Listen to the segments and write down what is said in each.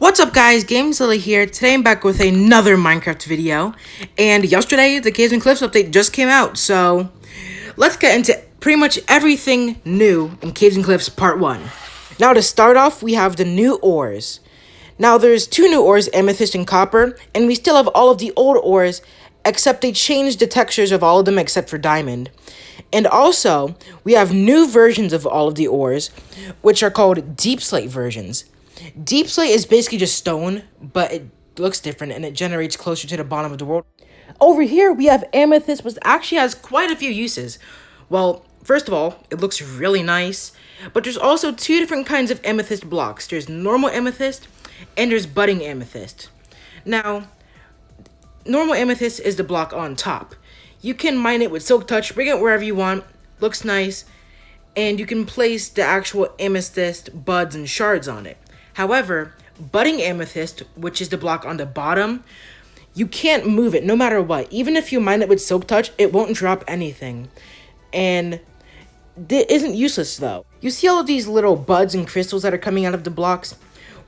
What's up guys, GameZilla here. Today I'm back with another Minecraft video. And yesterday, the Caves and Cliffs update just came out. So, let's get into pretty much everything new in Caves and Cliffs Part 1. Now to start off, we have the new ores. Now there's two new ores, amethyst and copper. And we still have all of the old ores, except they changed the textures of all of them except for diamond. And also, we have new versions of all of the ores, which are called deep slate versions. Deep slate is basically just stone, but it looks different and it generates closer to the bottom of the world. Over here, we have amethyst, which actually has quite a few uses. Well, first of all, it looks really nice, but there's also two different kinds of amethyst blocks. There's normal amethyst and there's budding amethyst. Now, normal amethyst is the block on top. You can mine it with silk touch, bring it wherever you want, looks nice, and you can place the actual amethyst buds and shards on it. However, budding amethyst, which is the block on the bottom, you can't move it no matter what. Even if you mine it with silk touch, it won't drop anything. And it isn't useless though. You see all of these little buds and crystals that are coming out of the blocks?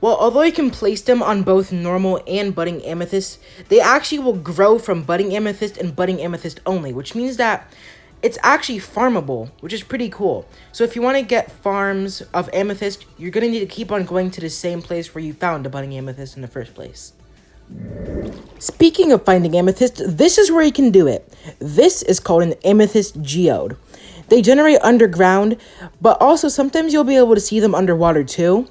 Well, although you can place them on both normal and budding amethyst, they actually will grow from budding amethyst and budding amethyst only, which means that it's actually farmable, which is pretty cool. So if you want to get farms of amethyst, you're going to need to keep on going to the same place where you found the budding amethyst in the first place. Speaking of finding amethyst, this is where you can do it. This is called an amethyst geode. They generate underground, but also sometimes you'll be able to see them underwater too.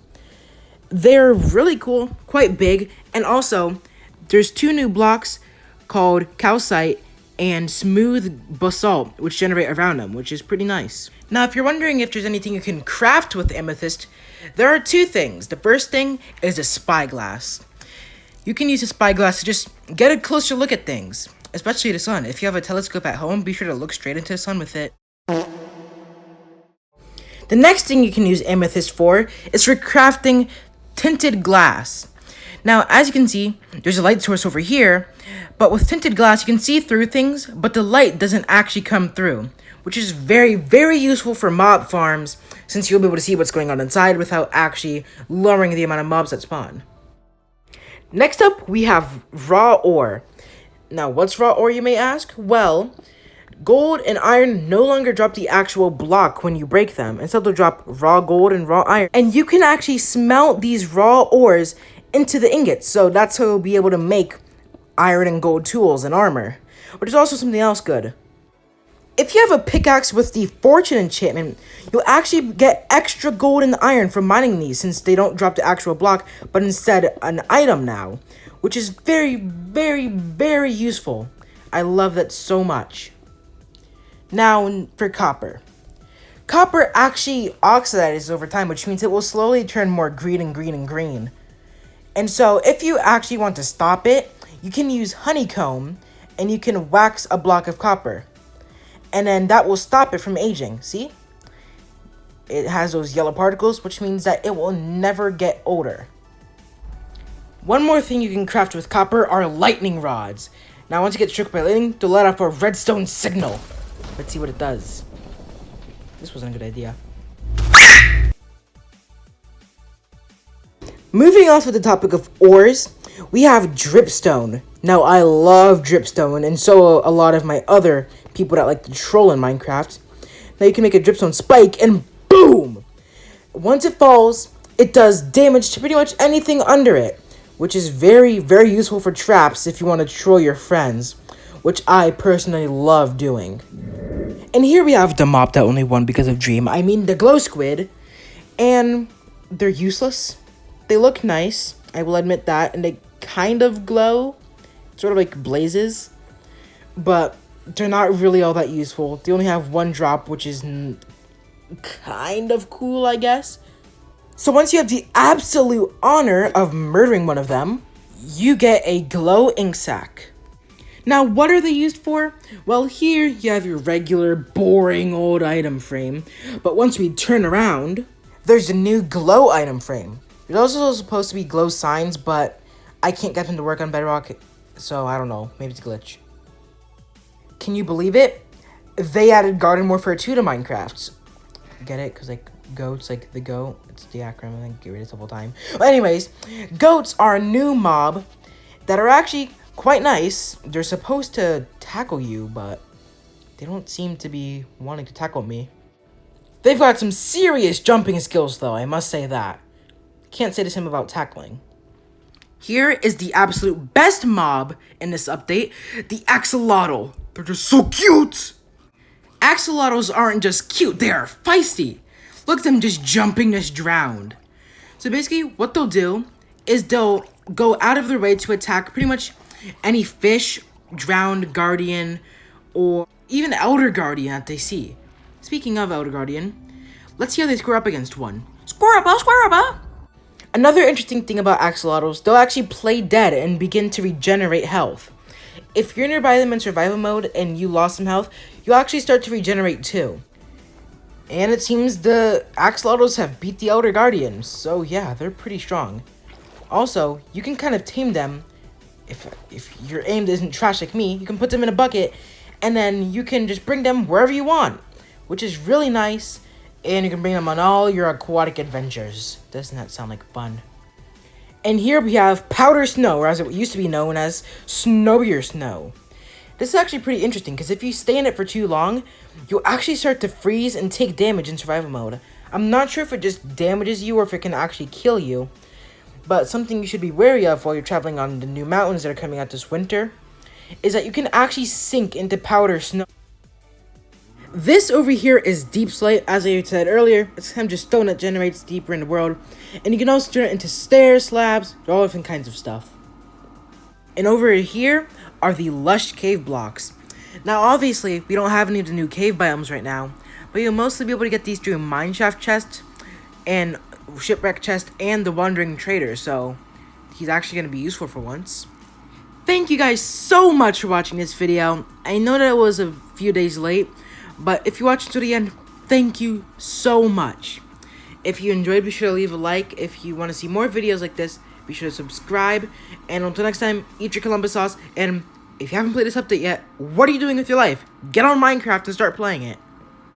They're really cool, quite big, and also there's two new blocks called calcite and smooth basalt, which generate around them, which is pretty nice. Now, if you're wondering if there's anything you can craft with amethyst, there are two things. The first thing is a spyglass. You can use a spyglass to just get a closer look at things, especially the sun. If you have a telescope at home, be sure to look straight into the sun with it. The next thing you can use amethyst for is for crafting tinted glass. Now, as you can see, there's a light source over here, but with tinted glass, you can see through things, but the light doesn't actually come through, which is very, very useful for mob farms, since you'll be able to see what's going on inside without actually lowering the amount of mobs that spawn. Next up, we have raw ore. Now, what's raw ore, you may ask? Well, gold and iron no longer drop the actual block when you break them. Instead, they'll drop raw gold and raw iron. And you can actually smelt these raw ores into the ingots, so that's how you'll be able to make iron and gold tools and armor. But there's also something else good. If you have a pickaxe with the fortune enchantment, you'll actually get extra gold and iron from mining these, since they don't drop the actual block, but instead an item now, which is very, very, very useful. I love that so much. Now for copper. Copper actually oxidizes over time, which means it will slowly turn more green and green and green. And so if you actually want to stop it, you can use honeycomb and you can wax a block of copper. And then that will stop it from aging. See? It has those yellow particles, which means that it will never get older. One more thing you can craft with copper are lightning rods. Now once you get struck by lightning, they'll let off a redstone signal. Let's see what it does. This wasn't a good idea. Moving off of the topic of ores, we have dripstone. Now, I love dripstone, and so a lot of my other people that like to troll in Minecraft. Now, you can make a dripstone spike, and boom! Once it falls, it does damage to pretty much anything under it, which is very, very useful for traps if you want to troll your friends, which I personally love doing. And here we have the mob that only won because of Dream. I mean, the glow squid, and they're useless. They look nice, I will admit that, and they kind of glow, sort of like blazes, but they're not really all that useful. They only have one drop, which is kind of cool, I guess. So once you have the absolute honor of murdering one of them, you get a glow ink sac. Now, what are they used for? Well, here you have your regular, boring old item frame, but once we turn around, there's a new glow item frame. There's also supposed to be glow signs, but I can't get them to work on Bedrock, so I don't know. Maybe it's a glitch. Can you believe it? They added garden warfare 2 to Minecraft. Get it? Because, like, Goats, like the goat. It's the acronym. I get rid of it all the time. But anyways, goats are a new mob that are actually quite nice. They're supposed to tackle you, but they don't seem to be wanting to tackle me. They've got some serious jumping skills, though, I must say that. Can't say the same about tackling. Here is the absolute best mob in this update, the axolotl. They're just so cute! Axolotls aren't just cute, they are feisty. Look at them just jumping this drowned. So basically, what they'll do is they'll go out of their way to attack pretty much any fish, drowned guardian, or even elder guardian that they see. Speaking of elder guardian, let's see how they square up against one. Square up! Another interesting thing about axolotls, they'll actually play dead and begin to regenerate health. If you're nearby them in survival mode and you lost some health, you'll actually start to regenerate too. And it seems the axolotls have beat the elder guardians, so yeah, they're pretty strong. Also, you can kind of tame them. If your aim isn't trash like me, you can put them in a bucket, and then you can just bring them wherever you want, which is really nice, and you can bring them on all your aquatic adventures. Doesn't that sound like fun? And here we have powder snow, or as it used to be known as snowier snow. This is actually pretty interesting, because if you stay in it for too long, you'll actually start to freeze and take damage in survival mode. I'm not sure if it just damages you or if it can actually kill you, but something you should be wary of while you're traveling on the new mountains that are coming out this winter is that you can actually sink into powder snow. This over here is deep slate, as I said earlier. It's kind of just stone that generates deeper in the world, and you can also turn it into stairs, slabs, all different kinds of stuff. And over here are the lush cave blocks. Now obviously, we don't have any of the new cave biomes right now, but you'll mostly be able to get these through mineshaft chest and shipwreck chest and the wandering trader, so he's actually going to be useful for once. Thank you guys so much for watching this video. I know that it was a few days late, but if you watched to the end, thank you so much. If you enjoyed, be sure to leave a like. If you want to see more videos like this, be sure to subscribe. And until next time, eat your Columbus sauce. And if you haven't played this update yet, what are you doing with your life? Get on Minecraft and start playing it.